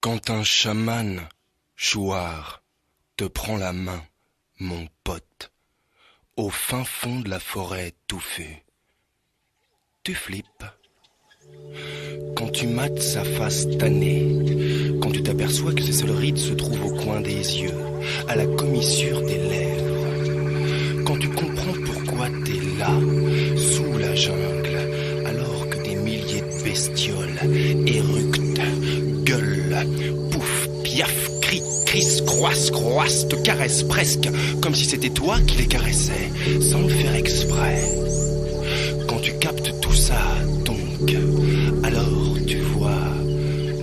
Quand un chaman, chouard, te prend la main, mon pote, au fin fond de la forêt touffue, tu flippes. Quand tu mates sa face tannée, quand tu t'aperçois que ses seules rides se trouvent au coin des yeux, à la commissure des lèvres, quand tu comprends pourquoi t'es là, sous la jungle, alors que des milliers de bestioles éructent, gueulent, pouffent, piaffent, crient, crissent, croissent, te caressent presque, comme si c'était toi qui les caressais, sans le faire exprès. Quand tu captes tout ça, donc, alors tu vois,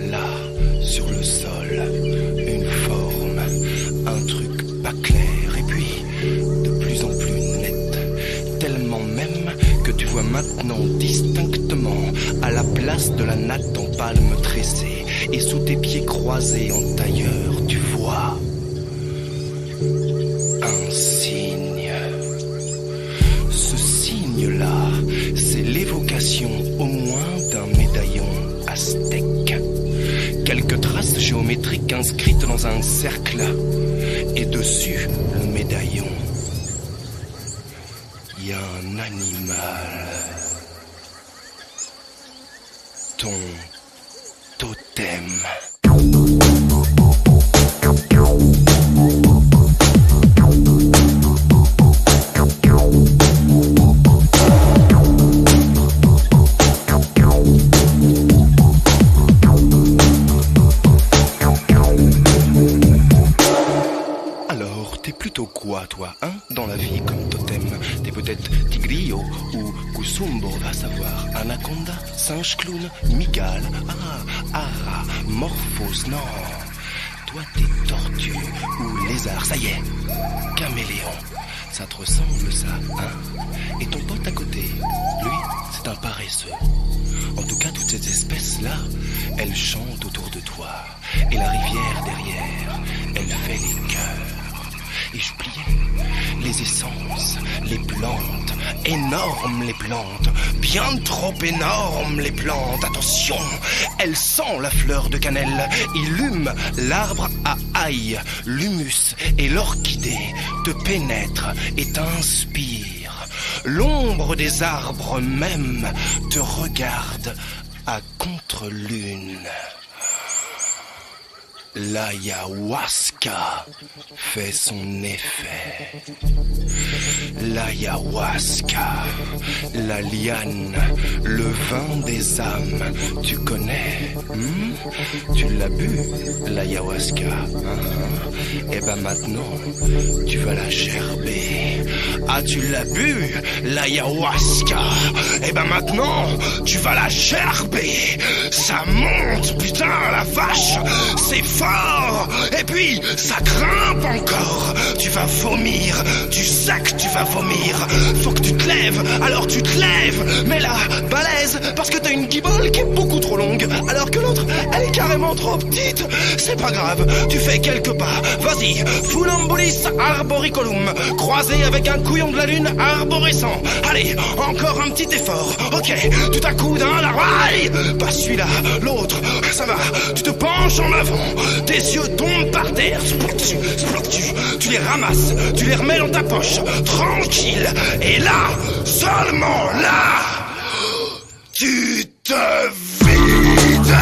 là, sur le sol, une forme, un truc pas clair, et puis, de plus en plus net, tellement même que tu vois maintenant distinctement, à la place de la natte en palme tressée, et sous tes pieds croisés en tailleur, tu vois un signe. Ce signe-là, c'est l'évocation au moins d'un médaillon aztèque. Quelques traces géométriques inscrites dans un cercle. Et dessus, le médaillon, il y a un animal. Ton totem. Quoi, toi, hein, dans la vie comme totem? T'es peut-être tigrillo ou kusumbo, va savoir. Anaconda, singe clown, migale, ara, morphose, non. Toi, t'es tortue ou lézard, ça y est, caméléon. Ça te ressemble, ça, hein? Et ton pote à côté, lui, c'est un paresseux. En tout cas, toutes ces espèces-là, elles chantent autour de toi. Et la rivière derrière, elle fait les cœurs. Et je pliais les essences, les plantes, énormes les plantes, bien trop énormes les plantes, attention, elles sentent la fleur de cannelle, illument l'arbre à ail, l'humus et l'orchidée te pénètrent et t'inspirent. L'ombre des arbres même te regarde à contre-lune. L'ayahuasca fait son effet. L'ayahuasca, la liane, le vin des âmes, tu connais, Tu l'as bu, l'ayahuasca, Eh ben maintenant, tu vas la gerber. Ah, tu l'as bu, l'ayahuasca. Eh ben maintenant, tu vas la gerber. Ça monte, putain, la vache, c'est fort. Et puis, ça grimpe encore. Tu vas vomir, tu sais que tu vas vomir. Faut que tu te lèves, alors tu te lèves. Mais là, balèze, parce que t'as une guibole qui est beaucoup trop longue, alors que l'autre, elle est carrément trop petite. C'est pas grave, tu fais quelques pas. Vas-y, funambulis arboricolum, croisé avec un couillon de la lune arborescent. Allez, encore un petit effort. Ok, tu t'accoudes à un arbre. Aïe, pas celui-là, l'autre, ça va. Tu te penches en avant, tes yeux tombent par terre. Tu les ramasses, tu les remets dans ta poche, tranquille. Et là, seulement là, tu te vides.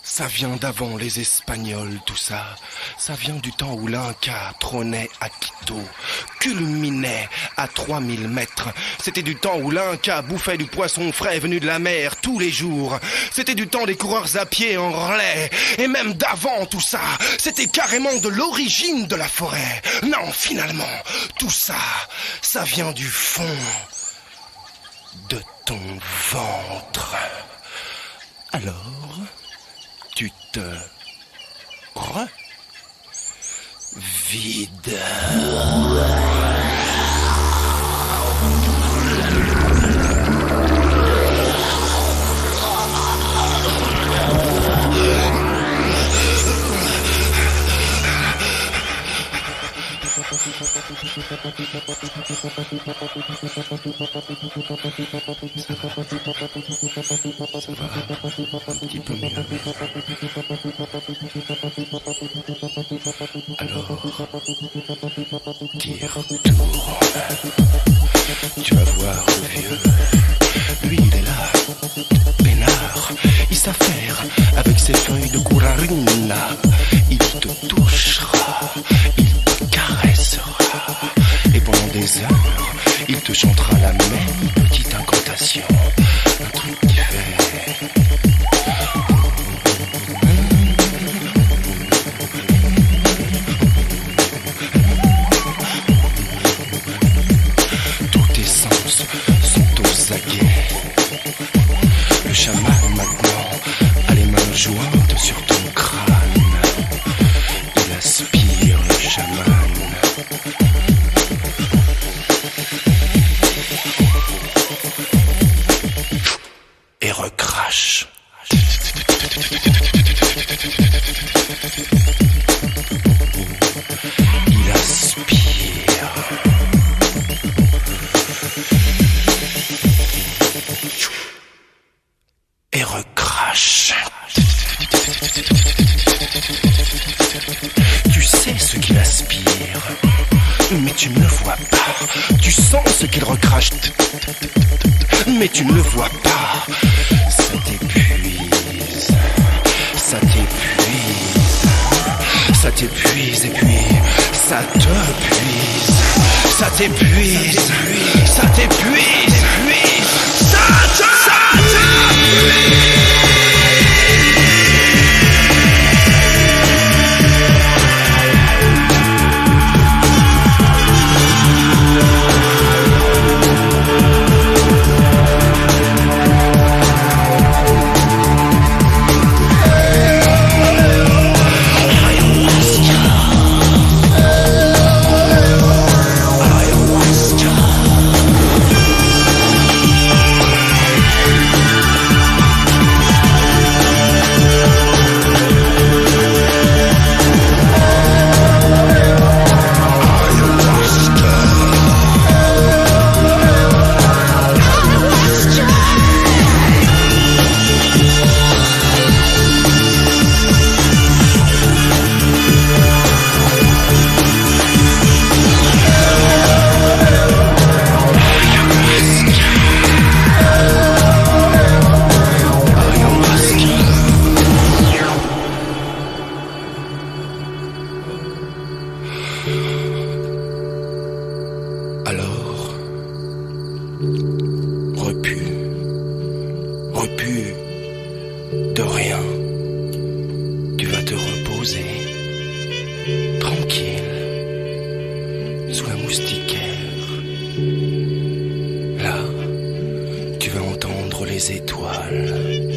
Ça vient d'avant les Espagnols, tout ça. Ça vient du temps où l'Inca trônait à Quito, culminait à 3000 mètres. C'était du temps où l'Inca bouffait du poisson frais venu de la mer tous les jours. C'était du temps des coureurs à pied en relais. Et même d'avant tout ça, c'était carrément de l'origine de la forêt. Non, finalement, tout ça, ça vient du fond. de ton ventre. Alors, tu te vide. Un petit peu mieux. Alors, tire, tourne. Tu vas voir le vieux. Lui, il est là, peinard. Il s'affaire avec ses feuilles de curarina. Il te touchera, il te caressera. Et pendant des heures, il te chantera la même petite incantation. Un truc qui fait... Tous tes sens sont aux aguets. Le chaman maintenant a les mains jointes sur ton crâne. Il aspire le chaman. Et recrache. Il aspire. Et recrache. Tu sais ce qu'il aspire, mais tu ne le vois pas. Tu sens ce qu'il recrache, mais tu ne le vois pas. Ça t'épuise, ça t'épuise, ça t'épuise et puis ça t'épuise, ça t'épuise, ça t'épuise, ça t'épuise. Alors, repu de rien, tu vas te reposer, tranquille, sous la moustiquaire. Là, tu vas entendre les étoiles